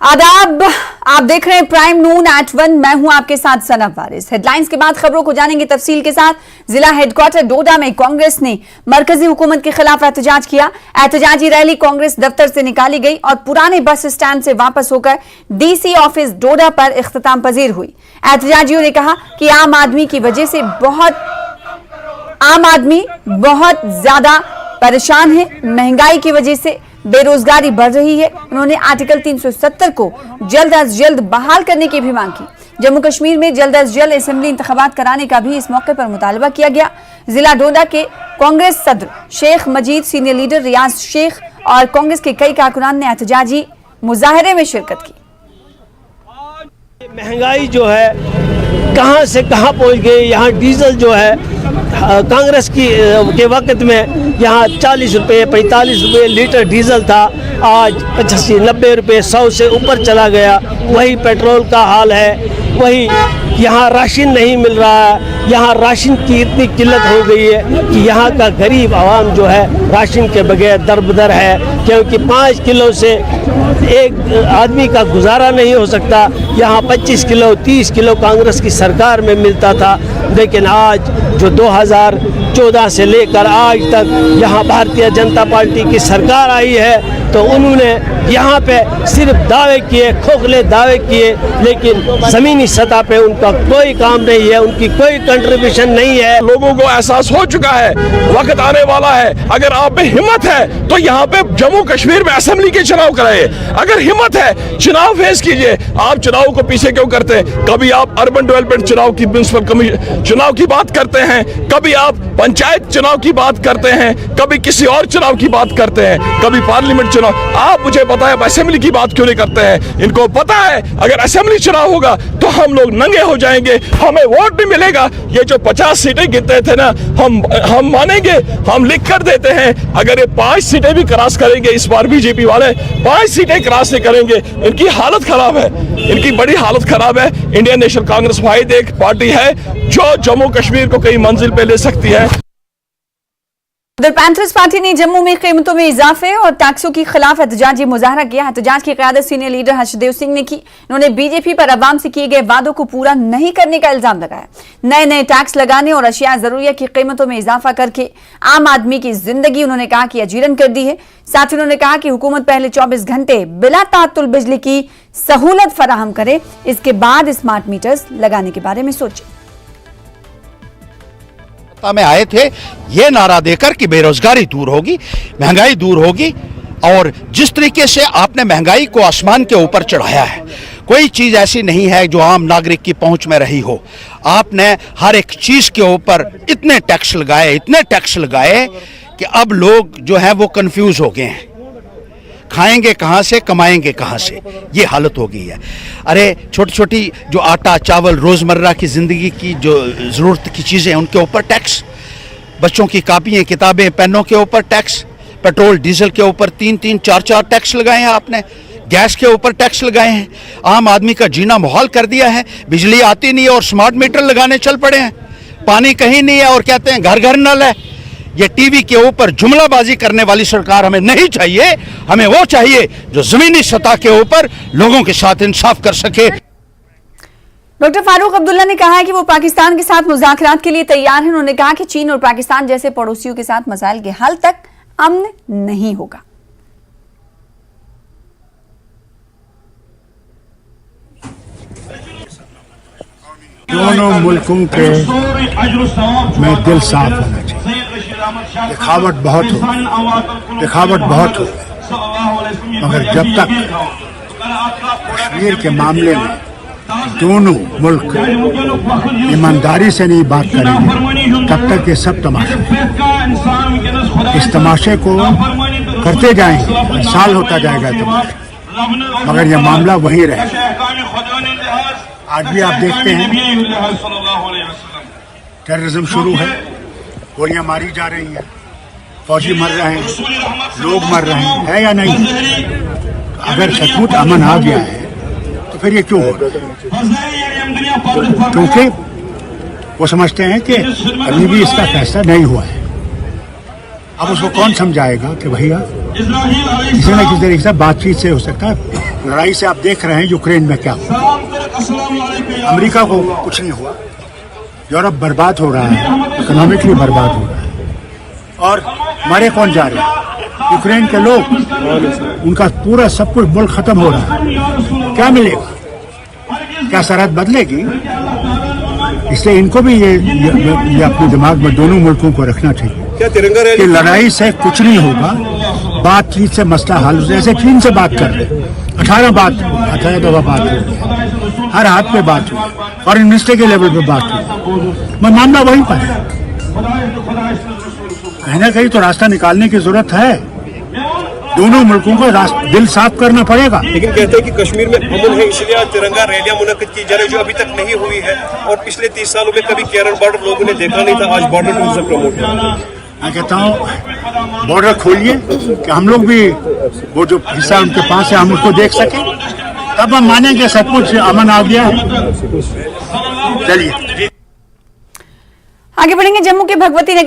आदाब, आप देख रहे हैं प्राइम नून एट 1। मैं हूं आपके साथ सना फारिस। हेडलाइंस के बाद खबरों को जानेंगे तफसील के साथ। जिला हेडक्वार्टर डोडा में कांग्रेस ने मरकजी हुकूमत के खिलाफ एहतजाज किया। एहतजाजी रैली कांग्रेस दफ्तर से निकाली गई और पुराने बस स्टैंड से वापस होकर डीसी ऑफिस डोडा पर इख्तिताम पजीर हुई। एहतजाजियों ने कहा कि आम आदमी बहुत ज्यादा परेशान है, महंगाई की वजह से बेरोजगारी बढ़ रही है। उन्होंने आर्टिकल 370 को जल्द अज जल्द बहाल करने की भी मांग की। जम्मू कश्मीर में जल्द अज जल्द असेंबली इंतखाबात कराने का भी इस मौके पर मुतालबा किया गया। जिला डोडा के कांग्रेस सदर शेख मजीद, सीनियर लीडर रियाज शेख और कांग्रेस के कई कारकुनान ने एहतजाजी मुजाहरे में शिरकत की। महंगाई जो है कहां से कहां पहुंच गई। यहाँ डीजल जो है कांग्रेस के वक्त में यहाँ 40 रुपये 45 रुपये लीटर डीजल था, आज 85-90 रुपये 100 से ऊपर चला गया। वही पेट्रोल का हाल है, वही यहाँ राशन नहीं मिल रहा है। यहाँ राशन की इतनी किल्लत हो गई है कि यहाँ का गरीब आवाम जो है राशन के बगैर दरबदर है, क्योंकि 5 किलो से एक आदमी का गुजारा नहीं हो सकता। यहाँ 25 किलो 30 किलो कांग्रेस की सरकार में मिलता था, लेकिन आज जो 2014 से लेकर आज तक यहाँ भारतीय जनता पार्टी की सरकार आई है, तो उन्होंने यहाँ पे सिर्फ दावे किए, खोखले दावे किए, लेकिन ज़मीनी सतह पे उनका कोई काम नहीं है, उनकी कोई कंट्रीब्यूशन नहीं है। लोगों को एहसास हो चुका है, वक्त आने वाला है। अगर आप में हिम्मत है तो यहाँ पे जम्मू कश्मीर में असेंबली के चुनाव कराइए। अगर हिम्मत है चुनाव फेस कीजिए। आप चुनाव को पीछे क्यों करते हैं? कभी आप अर्बन डेवलपमेंट चुनाव की, म्युनिसिपल कमीशन चुनाव की बात करते हैं, कभी आप पंचायत चुनाव की बात करते हैं, कभी किसी और चुनाव की बात करते हैं, कभी पार्लियामेंट चुनाव। आप मुझे बताएं असेंबली की बात क्यों नहीं करते हैं? इनको पता है अगर असेंबली चुनाव होगा तो हम लोग नंगे हो जाएंगे, हमें वोट नहीं मिलेगा। ये जो 50 सीटें गिनते थे ना, हम मानेंगे, हम लिख कर देते हैं। अगर ये 5 सीटें भी क्रॉस करेंगे इस बार बीजेपी वाले, 5 सीटें क्रॉस नहीं करेंगे, इनकी हालत खराब है, इनकी बड़ी हालत खराब है। इंडियन नेशनल कांग्रेस वाहिद एक पार्टी है जो जम्मू कश्मीर को कई मंजिल पे ले सकती है। उधर पैंथर्स पार्टी ने जम्मू में कीमतों में इजाफे और टैक्सों के खिलाफ एहतजाजी मुजाहरा किया। एहतजाज की क़यादत सीनियर लीडर हर्षदेव सिंह ने की। इन्होंने बीजेपी पर अवाम से किए गए वादों को पूरा नहीं करने का इल्जाम लगाया। नए टैक्स लगाने और अशिया ज़रूरिया की कीमतों में इजाफा करके आम आदमी की जिंदगी उन्होंने कहा कि अजीरन कर दी है। साथ ही उन्होंने कहा कि हुकूमत पहले 24 घंटे बिला ताअत्तुल बिजली की सहूलत फराहम करे, इसके बाद स्मार्ट मीटर्स लगाने के बारे में सोचे। में आए थे ये नारा देकर कि बेरोजगारी दूर होगी, महंगाई दूर होगी, और जिस तरीके से आपने महंगाई को आसमान के ऊपर चढ़ाया है, कोई चीज़ ऐसी नहीं है जो आम नागरिक की पहुंच में रही हो। आपने हर एक चीज़ के ऊपर इतने टैक्स लगाए कि अब लोग जो है वो कंफ्यूज हो गए हैं, खाएंगे कहाँ से, कमाएंगे कहाँ से, ये हालत हो गई है। अरे छोटी छोटी जो आटा चावल रोज़मर्रा की ज़िंदगी की जो ज़रूरत की चीज़ें हैं उनके ऊपर टैक्स, बच्चों की कापियाँ किताबें पेनों के ऊपर टैक्स, पेट्रोल डीजल के ऊपर 3-3 4-4 टैक्स लगाए हैं आपने, गैस के ऊपर टैक्स लगाए हैं, आम आदमी का जीना मुहाल कर दिया है। बिजली आती नहीं है और स्मार्ट मीटर लगाने चल पड़े हैं, पानी कहीं नहीं है और कहते हैं घर घर नल है। ये टीवी के ऊपर जुमलाबाजी करने वाली सरकार हमें नहीं चाहिए। हमें वो चाहिए जो जमीनी सतह के ऊपर लोगों के साथ इंसाफ कर सके। डॉक्टर फारूक अब्दुल्ला ने कहा है कि वो पाकिस्तान के साथ मुज़ाकरात के लिए तैयार हैं। उन्होंने कहा कि चीन और पाकिस्तान जैसे पड़ोसियों के साथ मसाइल के हल तक अमन नहीं होगा। दोनों मुल्कों के में दिल साफ होना चाहिए। दिखावट बहुत हो, मगर जब तक कश्मीर के मामले में दोनों मुल्क ईमानदारी से नहीं बात करेंगे, तब तक ये सब तमाशा, इस तमाशे को करते जाएंगे, साल होता जाएगा तमाशा, मगर यह मामला वहीं रहेगा। आज भी आप देखते हैं टेररिज्म शुरू है, गोलियां मारी जा रही हैं, फौजी मर रहे हैं, लोग मर रहे हैं, है या नहीं? अगर सचमुच अमन आ गया है तो फिर ये क्यों हो रहा है? क्योंकि वो समझते हैं कि अभी भी इसका फैसला नहीं हुआ है। अब उसको कौन समझाएगा कि भैया किसी न किसी तरीके से बातचीत से हो सकता है लड़ाई से आप देख रहे हैं यूक्रेन में क्या हुआ। अमेरिका को कुछ नहीं हुआ, यूरोप बर्बाद हो रहा है, इकोनॉमिकली बर्बाद हो रहा है, और मरे कौन जा रहे हैं? यूक्रेन के लोग, उनका पूरा सब कुछ मुल्क खत्म हो रहा है। क्या मिलेगा? क्या सरहद बदलेगी? इसलिए इनको भी ये अपने दिमाग में दोनों मुल्कों को रखना चाहिए क्या तिरंगा कि रैली लड़ाई से कुछ नहीं होगा, बातचीत से मसला हल। जैसे चीन से बात कर रहे, 18 दफा बात हुई, हर हाथ पे बात हुई, फॉरेन मिनिस्टर के लेवल पे बात हुई, मैं मामला वहीं पर है। कहीं ना कहीं तो रास्ता निकालने की जरूरत है, दोनों मुल्कों को दिल साफ करना पड़ेगा। लेकिन कहते हैं कि कश्मीर में अमन है, इसलिए आज तिरंगा रैलियां मुनक्किद की जा रही जो अभी तक नहीं हुई है, और पिछले 30 सालों में कभी केरल बॉर्डर लोगों ने देखा नहीं था, आज बॉर्डर टूरिज्म प्रमोट है। मैं कहता हूँ बॉर्डर खोलिए कि हम लोग भी वो जो हिस्सा उनके पास है हम उसको देख सकें, तब हम मानेंगे सब कुछ अमन आ गया है। चलिए आगे बढ़ेंगे। जम्मू के भगवती नगर